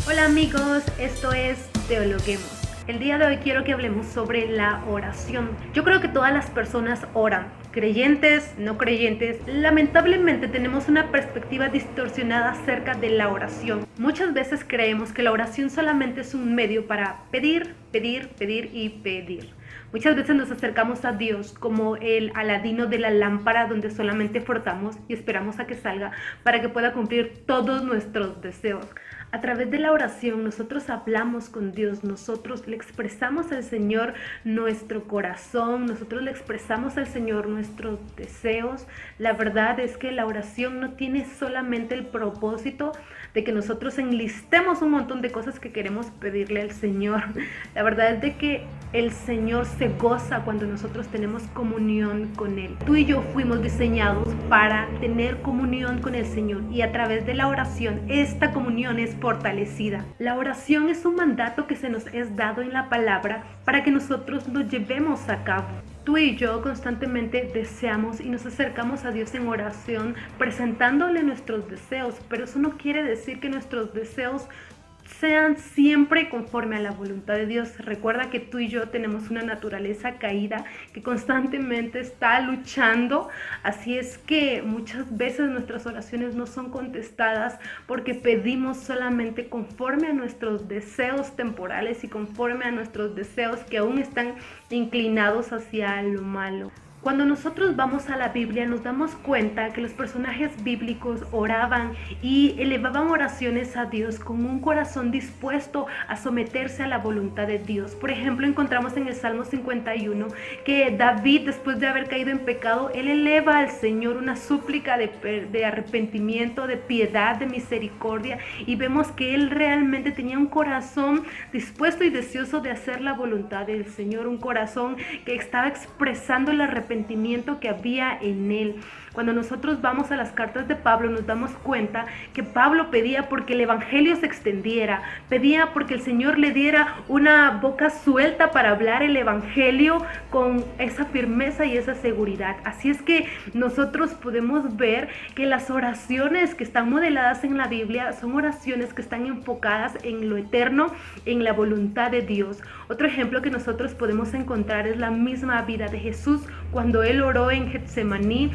Hola amigos, esto es Teologuemos. El día de hoy quiero que hablemos sobre la oración. Yo creo que todas las personas oran, creyentes, no creyentes. Lamentablemente tenemos una perspectiva distorsionada acerca de la oración. Muchas veces creemos que la oración solamente es un medio para pedir, pedir, pedir y pedir. Muchas veces nos acercamos a Dios como el Aladino de la lámpara donde solamente frotamos y esperamos a que salga para que pueda cumplir todos nuestros deseos. A través de la oración nosotros hablamos con Dios, nosotros le expresamos al Señor nuestro corazón, nosotros le expresamos al Señor nuestros deseos. La verdad es que la oración no tiene solamente el propósito de que nosotros enlistemos un montón de cosas que queremos pedirle al Señor. La verdad es de que el Señor se goza cuando nosotros tenemos comunión con Él. Tú y yo fuimos diseñados para tener comunión con el Señor y a través de la oración esta comunión es fortalecida. La oración es un mandato que se nos es dado en la palabra para que nosotros lo llevemos a cabo. Tú y yo constantemente deseamos y nos acercamos a Dios en oración presentándole nuestros deseos, pero eso no quiere decir que nuestros deseos sean siempre conforme a la voluntad de Dios. Recuerda que tú y yo tenemos una naturaleza caída que constantemente está luchando, así es que muchas veces nuestras oraciones no son contestadas porque pedimos solamente conforme a nuestros deseos temporales y conforme a nuestros deseos que aún están inclinados hacia lo malo. Cuando nosotros vamos a la Biblia nos damos cuenta que los personajes bíblicos oraban y elevaban oraciones a Dios con un corazón dispuesto a someterse a la voluntad de Dios. Por ejemplo, encontramos en el Salmo 51 que David, después de haber caído en pecado, él eleva al Señor una súplica de arrepentimiento, de piedad, de misericordia, y vemos que él realmente tenía un corazón dispuesto y deseoso de hacer la voluntad del Señor, un corazón que estaba expresando el arrepentimiento que había en él. Cuando nosotros vamos a las cartas de Pablo nos damos cuenta que Pablo pedía porque el evangelio se extendiera, pedía porque el Señor le diera una boca suelta para hablar el evangelio con esa firmeza y esa seguridad. Así es que nosotros podemos ver que las oraciones que están modeladas en la Biblia son oraciones que están enfocadas en lo eterno, en la voluntad de Dios. Otro ejemplo que nosotros podemos encontrar es la misma vida de Jesús cuando él oró en Getsemaní.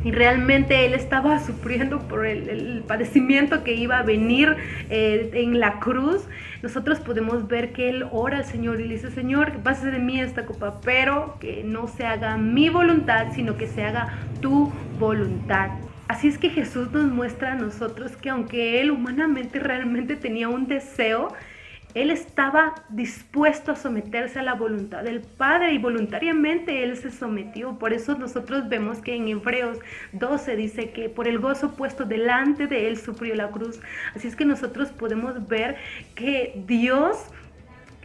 Y realmente él estaba sufriendo por el padecimiento que iba a venir en la cruz. Nosotros podemos ver que él ora al Señor y le dice: Señor, que pase de mí esta copa, pero que no se haga mi voluntad, sino que se haga tu voluntad. Así es que Jesús nos muestra a nosotros que aunque él humanamente realmente tenía un deseo, él estaba dispuesto a someterse a la voluntad del Padre y voluntariamente él se sometió. Por eso nosotros vemos que en Hebreos 12 dice que por el gozo puesto delante de él sufrió la cruz. Así es que nosotros podemos ver que Dios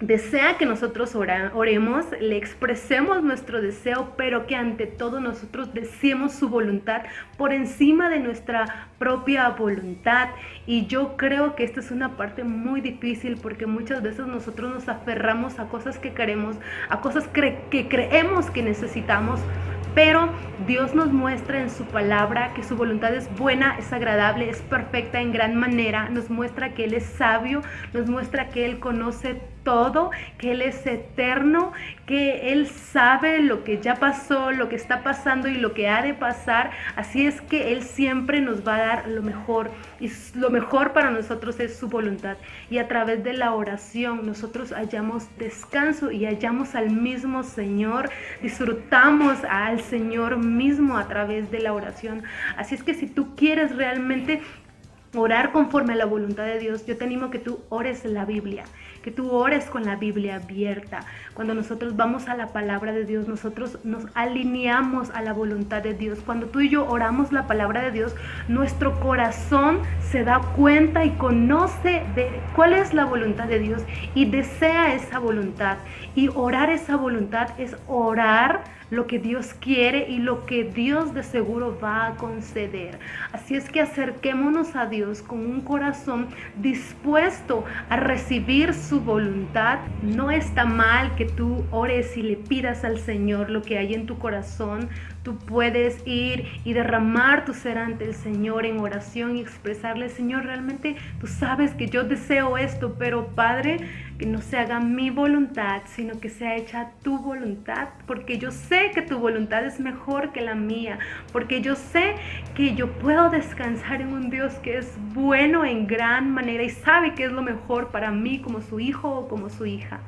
desea que nosotros oremos, le expresemos nuestro deseo, pero que ante todo nosotros deseemos su voluntad por encima de nuestra propia voluntad. Y yo creo que esta es una parte muy difícil porque muchas veces nosotros nos aferramos a cosas que queremos, a cosas que creemos que necesitamos. Pero Dios nos muestra en su palabra que su voluntad es buena, es agradable, es perfecta en gran manera. Nos muestra que Él es sabio, nos muestra que Él conoce todo, que Él es eterno, que Él sabe lo que ya pasó, lo que está pasando y lo que ha de pasar. Así es que Él siempre nos va a dar lo mejor y lo mejor para nosotros es su voluntad. Y a través de la oración nosotros hallamos descanso y hallamos al mismo Señor, disfrutamos al Señor mismo a través de la oración. Así es que si tú quieres realmente orar conforme a la voluntad de Dios, yo te animo que tú ores la Biblia, que tú ores con la Biblia abierta. Cuando nosotros vamos a la palabra de Dios, nosotros nos alineamos a la voluntad de Dios. Cuando tú y yo oramos la palabra de Dios, nuestro corazón se da cuenta y conoce de cuál es la voluntad de Dios y desea esa voluntad. Y orar esa voluntad es orar lo que Dios quiere y lo que Dios de seguro va a conceder. Así es que acerquémonos a Dios con un corazón dispuesto a recibir su voluntad. No está mal que tú ores y le pidas al Señor lo que hay en tu corazón. tú puedes ir y derramar tu ser ante el Señor en oración y expresarle, Señor, realmente tú sabes que yo deseo esto, pero Padre, que no se haga mi voluntad, sino que sea hecha tu voluntad, porque yo sé que tu voluntad es mejor que la mía, porque yo sé que yo puedo descansar en un Dios que es bueno en gran manera y sabe que es lo mejor para mí como su hijo o como su hija.